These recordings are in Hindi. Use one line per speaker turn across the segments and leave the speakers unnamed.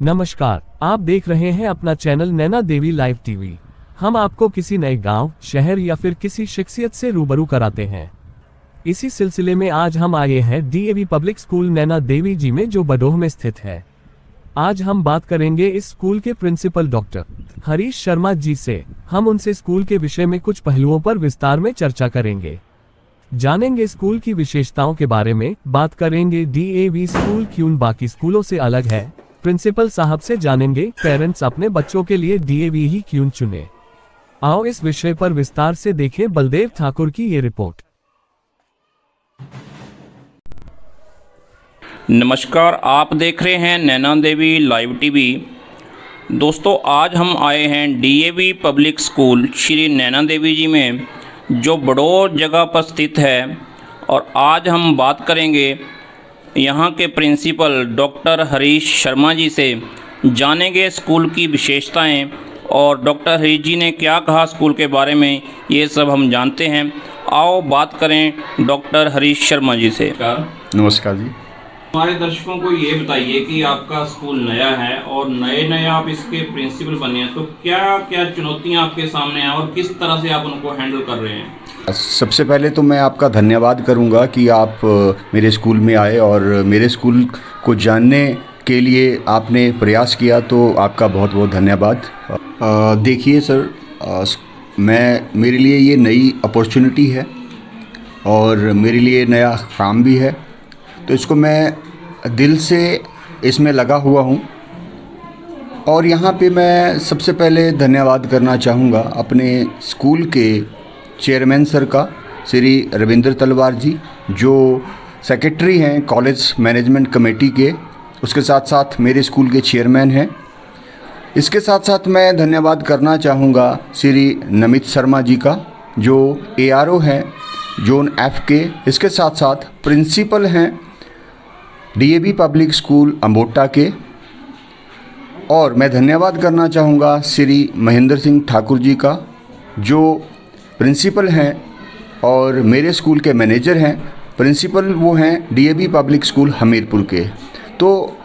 नमस्कार, आप देख रहे हैं अपना चैनल नैना देवी लाइव टीवी। हम आपको किसी नए गांव, शहर या फिर किसी शख्सियत से रूबरू कराते हैं। इसी सिलसिले में आज हम आए हैं DAV public school Naina Devi जी में, जो बडोह में स्थित है। आज हम बात करेंगे इस स्कूल के प्रिंसिपल डॉक्टर हरीश शर्मा जी से। हम उनसे स्कूल के विषय में कुछ पहलुओं पर विस्तार में चर्चा करेंगे, जानेंगे स्कूल की विशेषताओं के बारे में, बात करेंगे डीएवी स्कूल क्यों बाकी स्कूलों से अलग है। प्रिंसिपल साहब से जानेंगे पेरेंट्स अपने बच्चों के लिए डीएवी ही क्यों चुने। आओ इस विषय पर विस्तार से देखें बलदेव ठाकुर की ये रिपोर्ट।
नमस्कार, आप देख रहे हैं नैना देवी लाइव टीवी। दोस्तों, आज हम आए हैं DAV public school Shri Naina Devi जी में, जो बडोह जगह पर स्थित है। और आज हम बात करेंगे यहाँ के प्रिंसिपल डॉक्टर हरीश शर्मा जी से, जानेंगे स्कूल की विशेषताएं और डॉक्टर हरीश जी ने क्या कहा स्कूल के बारे में, ये सब हम जानते हैं। आओ बात करें डॉक्टर हरीश शर्मा जी से।
नमस्कार जी।
हमारे दर्शकों को ये बताइए कि आपका स्कूल नया है और नए आप इसके प्रिंसिपल बने हैं, तो क्या क्या चुनौतियां आपके सामने हैं और किस तरह से आप उनको हैंडल कर रहे हैं?
सबसे पहले तो मैं आपका धन्यवाद करूंगा कि आप मेरे स्कूल में आए और मेरे स्कूल को जानने के लिए आपने प्रयास किया, तो आपका बहुत बहुत धन्यवाद। देखिए सर, मेरे लिए ये नई अपॉर्चुनिटी है और मेरे लिए नया काम भी है, तो इसको मैं दिल से इसमें लगा हुआ हूँ। और यहाँ पे मैं सबसे पहले धन्यवाद करना चाहूँगा अपने स्कूल के चेयरमैन सर का, श्री रविंद्र तलवार जी, जो सेक्रेटरी हैं कॉलेज मैनेजमेंट कमेटी के, उसके साथ साथ मेरे स्कूल के चेयरमैन हैं। इसके साथ साथ मैं धन्यवाद करना चाहूँगा श्री नमित शर्मा जी का, जो एआरओ हैं जोन एफ के। इसके साथ साथ प्रिंसिपल हैं डीएवी पब्लिक स्कूल अम्बोटा के। और मैं धन्यवाद करना चाहूँगा श्री महेंद्र सिंह ठाकुर जी का, जो प्रिंसिपल हैं और मेरे स्कूल के मैनेजर हैं। प्रिंसिपल वो हैं डीएवी पब्लिक स्कूल हमीरपुर के। तो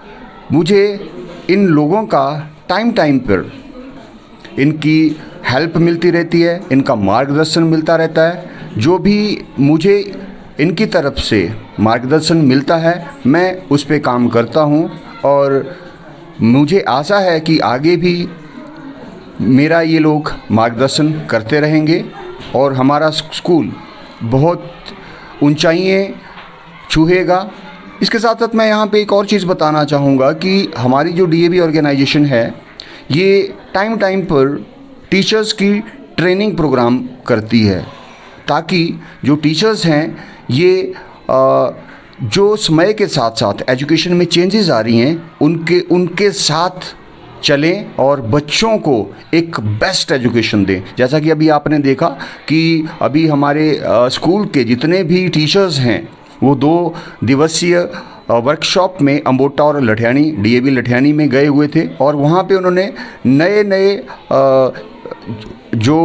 मुझे इन लोगों का टाइम पर इनकी हेल्प मिलती रहती है, इनका मार्गदर्शन मिलता रहता है। जो भी मुझे इनकी तरफ से मार्गदर्शन मिलता है, मैं उस पे काम करता हूँ और मुझे आशा है कि आगे भी मेरा ये लोग मार्गदर्शन करते रहेंगे और हमारा स्कूल बहुत ऊंचाइयाँ छूएगा। इसके साथ साथ मैं यहाँ पे एक और चीज़ बताना चाहूँगा कि हमारी जो डीएवी ऑर्गेनाइजेशन है, ये टाइम पर टीचर्स की ट्रेनिंग प्रोग्राम करती है, ताकि जो टीचर्स हैं ये जो समय के साथ साथ एजुकेशन में चेंजेस आ रही हैं, उनके साथ चलें और बच्चों को एक बेस्ट एजुकेशन दें। जैसा कि अभी आपने देखा कि अभी हमारे स्कूल के जितने भी टीचर्स हैं, वो 2 दिवसीय वर्कशॉप में अम्बोटा और लठियानी, डीएवी लठियानी में गए हुए थे। और वहाँ पे उन्होंने नए जो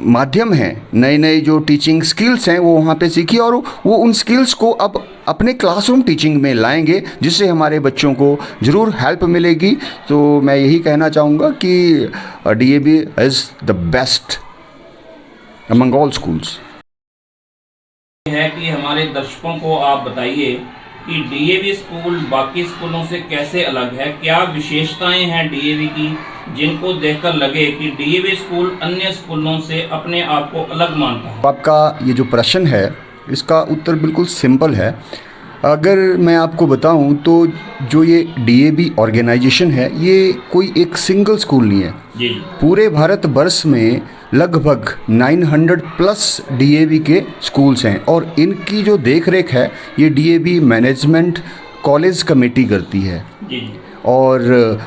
माध्यम हैं, नए जो टीचिंग स्किल्स हैं, वो वहाँ पे सीखी और वो उन स्किल्स को अब अपने क्लासरूम टीचिंग में लाएंगे, जिससे हमारे बच्चों को ज़रूर हेल्प मिलेगी। तो मैं यही कहना चाहूँगा कि DAV is the best among all schools.
है कि हमारे दर्शकों को आप बताइए कि डीएवी स्कूल बाकी स्कूलों से कैसे अलग है, क्या विशेषताएं हैं डीएवी की, जिनको देखकर लगे कि डीएवी स्कूल अन्य स्कूलों से अपने आप को अलग मानता है।
आपका ये जो प्रश्न है, इसका उत्तर बिल्कुल सिंपल है। अगर मैं आपको बताऊं तो जो ये डीएवी ऑर्गेनाइजेशन है, ये कोई एक सिंगल स्कूल नहीं है
जी।
पूरे भारत वर्ष में लगभग 900 प्लस डीएवी के स्कूल्स हैं और इनकी जो देखरेख है, ये डीएवी मैनेजमेंट कॉलेज कमेटी करती है
जी।
और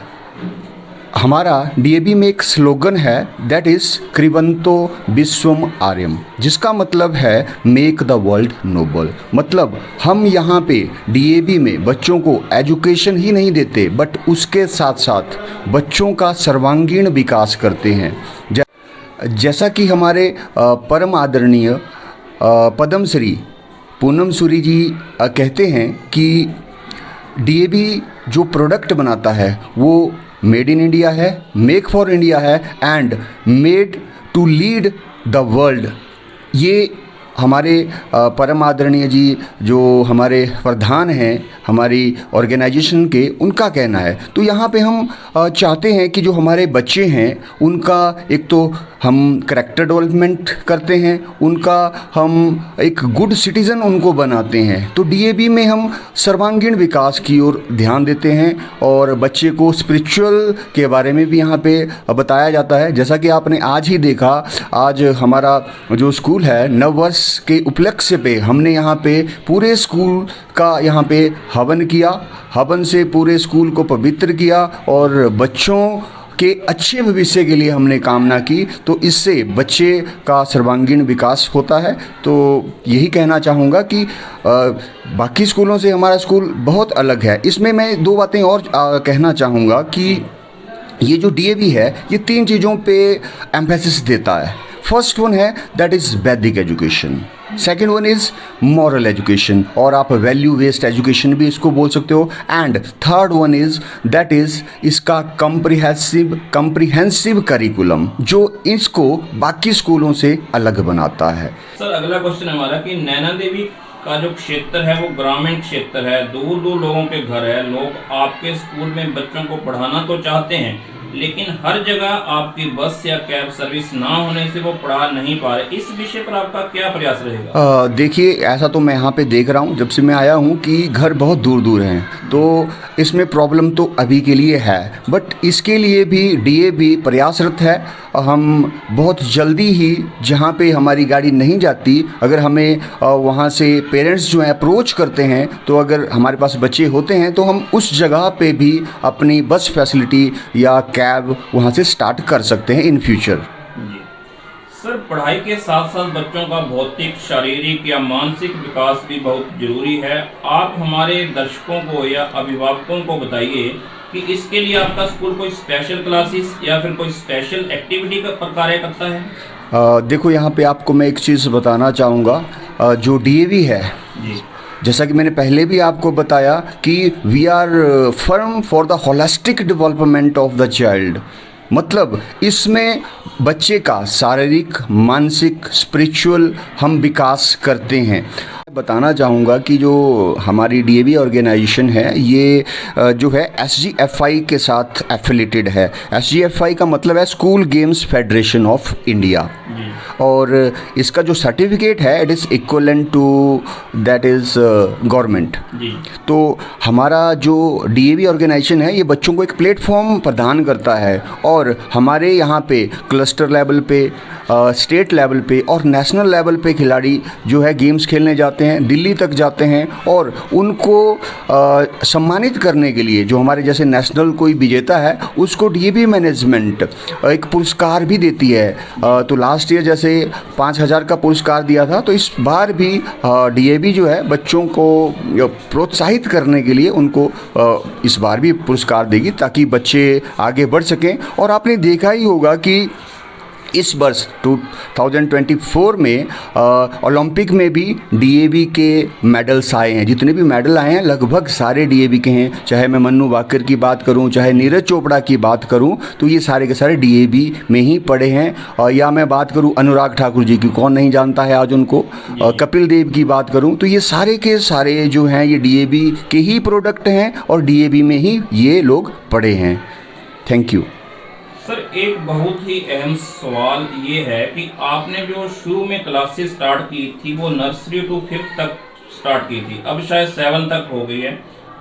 हमारा डीएवी में एक स्लोगन है, दैट इज़ कृबंतो विश्वम आर्यम, जिसका मतलब है मेक द वर्ल्ड नोबल। मतलब हम यहाँ पे डीएवी में बच्चों को एजुकेशन ही नहीं देते, बट उसके साथ साथ बच्चों का सर्वांगीण विकास करते हैं। जैसा कि हमारे परम आदरणीय पद्मश्री पूनम सूरी जी कहते हैं कि डीएवी जो प्रोडक्ट बनाता है वो मेड इन इंडिया है, मेक फॉर इंडिया है and made to lead the world. ये हमारे परम आदरणीय जी जो हमारे प्रधान हैं हमारी ऑर्गेनाइजेशन के, उनका कहना है। तो यहाँ पे हम चाहते हैं कि जो हमारे बच्चे हैं उनका एक तो हम करैक्टर डेवलपमेंट करते हैं, उनका हम एक गुड सिटीज़न उनको बनाते हैं। तो डीएवी में हम सर्वांगीण विकास की ओर ध्यान देते हैं और बच्चे को स्पिरिचुअल के बारे में भी यहाँ पे बताया जाता है। जैसा कि आपने आज ही देखा, आज हमारा जो स्कूल है नववर्ष के उपलक्ष्य पे हमने यहाँ पे पूरे स्कूल का यहाँ पे हवन किया, हवन से पूरे स्कूल को पवित्र किया और बच्चों के अच्छे भविष्य के लिए हमने कामना की। तो इससे बच्चे का सर्वांगीण विकास होता है। तो यही कहना चाहूँगा कि बाकी स्कूलों से हमारा स्कूल बहुत अलग है। इसमें मैं दो बातें और कहना चाहूँगा कि ये जो डीएवी है ये 3 चीज़ों पे एम्फेसिस देता है। फर्स्ट वन है दैट इज़ वैदिक education, second one is moral education और आप वैल्यू बेस्ड एजुकेशन भी इसको बोल सकते हो, and third one is that is इसका कम्प्रिहेंसिव करिकुलम जो इसको बाकी स्कूलों से अलग बनाता है।
सर अगला क्वेश्चन हमारा कि नैना देवी का जो क्षेत्र है वो ग्रामीण क्षेत्र है, दूर दूर लोगों के घर है, लोग आपके स्कूल में बच्चों को पढ़ाना तो चाहते हैं लेकिन हर जगह आपकी बस या कैब सर्विस ना होने से वो पढ़ा नहीं पा रहे। इस विषय पर आपका क्या प्रयास रहेगा?
देखिए, ऐसा तो मैं यहाँ पे देख रहा हूँ जब से मैं आया हूँ कि घर बहुत दूर दूर हैं, तो इसमें प्रॉब्लम तो अभी के लिए है, बट इसके लिए भी डीएवी प्रयासरत है। हम बहुत जल्दी ही जहाँ पे हमारी गाड़ी नहीं जाती, अगर हमें वहाँ से पेरेंट्स जो हैं अप्रोच करते हैं, तो अगर हमारे पास बच्चे होते हैं तो हम उस जगह पे भी अपनी बस फैसिलिटी या कैब वहाँ से स्टार्ट कर सकते हैं इन फ्यूचर।
जी सर, पढ़ाई के साथ साथ बच्चों का भौतिक, शारीरिक या मानसिक विकास भी बहुत जरूरी है। आप हमारे दर्शकों को या अभिभावकों को बताइए कि इसके लिए आपका स्कूल कोई स्पेशल क्लासेस या फिर कोई स्पेशल एक्टिविटी का कार्य करता है?
देखो, यहाँ पे आपको मैं एक चीज़ बताना चाहूँगा। जो डीएवी है
जी,
जैसा कि मैंने पहले भी आपको बताया कि we are firm for the holistic development of the child. मतलब इसमें बच्चे का शारीरिक, मानसिक, स्पिरिचुअल हम विकास करते हैं। बताना चाहूँगा कि जो हमारी डीएवी ऑर्गेनाइजेशन है ये जो है एसजीएफआई के साथ एफिलेटेड है। एसजीएफआई का मतलब है school games federation of India, और इसका जो सर्टिफिकेट है it is equivalent to that is government. तो हमारा जो डीएवी ऑर्गेनाइजेशन है ये बच्चों को एक प्लेटफॉर्म प्रदान करता है, और हमारे यहाँ पे क्लस्टर लेवल पे, स्टेट लेवल पे और नेशनल लेवल पे खिलाड़ी जो है गेम्स खेलने जाते हैं, दिल्ली तक जाते हैं, और उनको सम्मानित करने के लिए जो हमारे जैसे नेशनल कोई विजेता है उसको डीएवी मैनेजमेंट एक पुरस्कार भी देती है। तो लास्ट ईयर जैसे 5,000 का पुरस्कार दिया था, तो इस बार भी डीएवी जो है बच्चों को प्रोत्साहित करने के लिए उनको इस बार भी पुरस्कार देगी ताकि बच्चे आगे बढ़ सकें। और आपने देखा ही होगा कि इस वर्ष 2024 में ओलंपिक में भी डीएवी के मेडल्स आए हैं। जितने भी मेडल आए हैं लगभग सारे डीएवी के हैं। चाहे मैं मन्नू वाकर की बात करूं, चाहे नीरज चोपड़ा की बात करूं, तो ये सारे के सारे डीएवी में ही पढ़े हैं। या मैं बात करूं अनुराग ठाकुर जी की, कौन नहीं जानता है आज उनको। कपिल देव की बात करूं तो ये सारे के सारे जो हैं ये डीएवी के ही प्रोडक्ट हैं और डीएवी में ही ये लोग पढ़े हैं। Thank you
sir. एक बहुत ही अहम सवाल ये है कि आपने जो शुरू में क्लासेस स्टार्ट की थी वो नर्सरी टू 5th तक स्टार्ट की थी, अब शायद 7 तक हो गई है।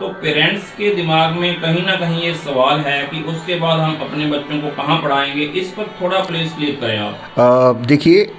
तो पेरेंट्स के दिमाग में कहीं ना कहीं ये सवाल है कि उसके बाद हम अपने बच्चों को कहाँ पढ़ाएंगे, इस पर थोड़ा प्लीज क्लियर करें आप।
देखिए,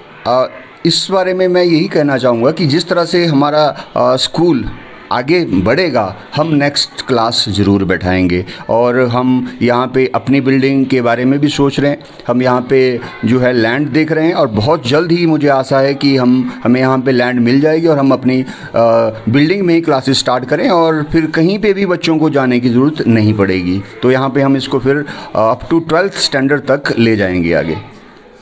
इस बारे में मैं यही कहना चाहूँगा कि जिस तरह से हमारा स्कूल आगे बढ़ेगा हम नेक्स्ट क्लास ज़रूर बैठाएंगे, और हम यहाँ पे अपनी बिल्डिंग के बारे में भी सोच रहे हैं। हम यहाँ पे जो है लैंड देख रहे हैं और बहुत जल्द ही मुझे आशा है कि हमें यहाँ पे लैंड मिल जाएगी और हम अपनी बिल्डिंग में ही क्लासेस स्टार्ट करें और फिर कहीं पे भी बच्चों को जाने की ज़रूरत नहीं पड़ेगी। तो यहाँ पे हम इसको फिर अप टू 12th स्टैंडर्ड तक ले जाएंगे आगे।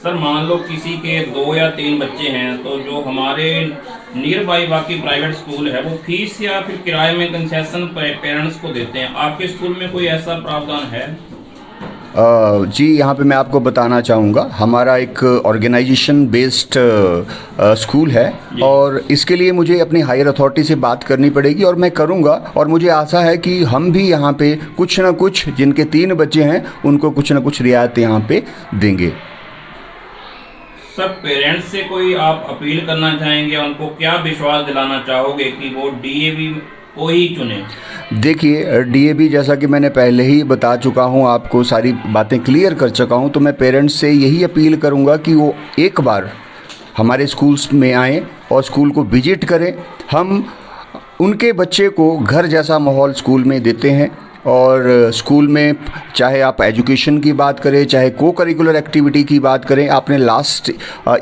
सर मान लो किसी के 2 या 3 बच्चे हैं, तो जो हमारे नियर बाई बाकी प्राइवेट स्कूल है वो फीस या फिर किराए में कंसेशन पेरेंट्स को देते हैं, आपके स्कूल में कोई ऐसा प्रावधान है?
जी, यहाँ पे मैं आपको बताना चाहूँगा, हमारा एक ऑर्गेनाइजेशन बेस्ड स्कूल है और इसके लिए मुझे अपनी हायर अथॉरिटी से बात करनी पड़ेगी और मैं करूँगा। और मुझे आशा है कि हम भी यहाँ पे कुछ ना कुछ, जिनके 3 बच्चे हैं उनको कुछ ना कुछ रियायत यहाँ पे देंगे।
सर, पेरेंट्स से कोई आप अपील करना चाहेंगे, उनको क्या विश्वास दिलाना चाहोगे कि वो डीएवी को ही चुने?
देखिए, डीएवी जैसा कि मैंने पहले ही बता चुका हूँ, आपको सारी बातें क्लियर कर चुका हूँ, तो मैं पेरेंट्स से यही अपील करूँगा कि वो एक बार हमारे स्कूल्स में आएँ और स्कूल को विजिट करें। हम उनके बच्चे को घर जैसा माहौल स्कूल में देते हैं और स्कूल में चाहे आप एजुकेशन की बात करें, चाहे को करिकुलर एक्टिविटी की बात करें, आपने लास्ट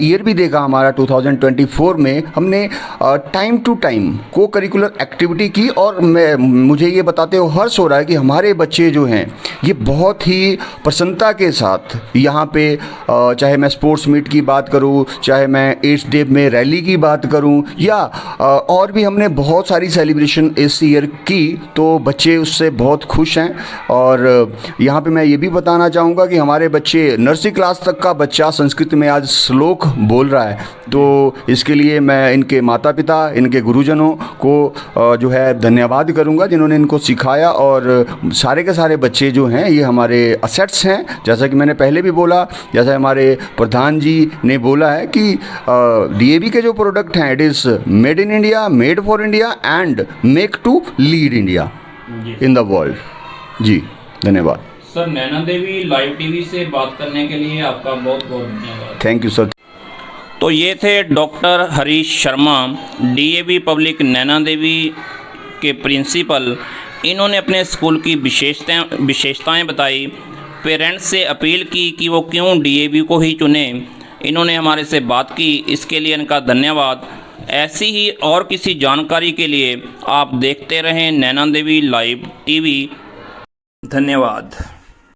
ईयर भी देखा हमारा 2024 में हमने टाइम टू टाइम को करिकुलर एक्टिविटी की और मुझे ये बताते हुए हर्ष हो रहा है कि हमारे बच्चे जो हैं ये बहुत ही प्रसन्नता के साथ यहाँ पे, चाहे मैं स्पोर्ट्स मीट की बात करूँ, चाहे मैं 8th डे में रैली की बात करूँ, या और भी हमने बहुत सारी सेलिब्रेशन इस ईयर की, तो बच्चे उससे बहुत खुश हैं। और यहाँ पे मैं ये भी बताना चाहूँगा कि हमारे बच्चे नर्सरी क्लास तक का बच्चा संस्कृत में आज श्लोक बोल रहा है, तो इसके लिए मैं इनके माता पिता, इनके गुरुजनों को जो है धन्यवाद करूँगा जिन्होंने इनको सिखाया। और सारे के सारे बच्चे जो हैं ये हमारे असेट्स हैं, जैसा कि मैंने पहले भी बोला, जैसा हमारे प्रधान जी ने बोला है कि डीएवी के जो प्रोडक्ट हैं it is made in India, made for India and make to lead India in the world. जी, धन्यवाद
sir. Naina Devi live TV से बात करने के लिए आपका बहुत बहुत धन्यवाद।
Thank you sir.
तो ये थे doctor Harish Sharma, DAV public Naina Devi के प्रिंसिपल। इन्होंने अपने स्कूल की विशेषताएं बताई, पेरेंट्स से अपील की कि वो क्यों डीएवी को ही चुने। इन्होंने हमारे से बात की, इसके लिए इनका धन्यवाद। ऐसी ही और किसी जानकारी के लिए आप देखते रहें नैना देवी लाइव टीवी। धन्यवाद।